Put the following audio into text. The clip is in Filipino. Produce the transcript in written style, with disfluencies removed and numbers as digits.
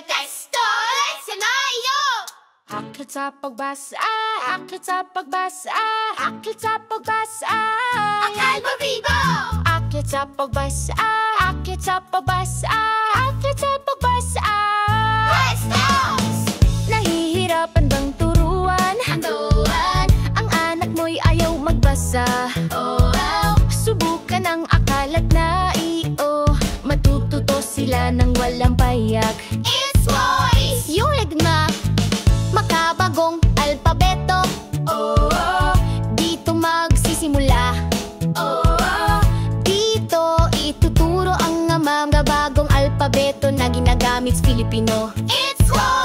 testo, leksyonario. Akit sa pagbasa, akit sa pagbasa, akit sa pagbasa. Akal mo vivo! Akit sa pagbasa, akit sa pagbasa, akit sa pagbasa. Questions! Nahihirapan bang turuan? Turuan! Ang anak mo'y ayaw magbasa. Oh, subukan ang akal at nai-o. Matututo sila ng walang payak. It's voice! Yung legma, makabagong alpabeto. Oh, dito magsisimula. Oh, dito ituturo ang mga bagong alpabeto na ginagamit sa Filipino. It's voice!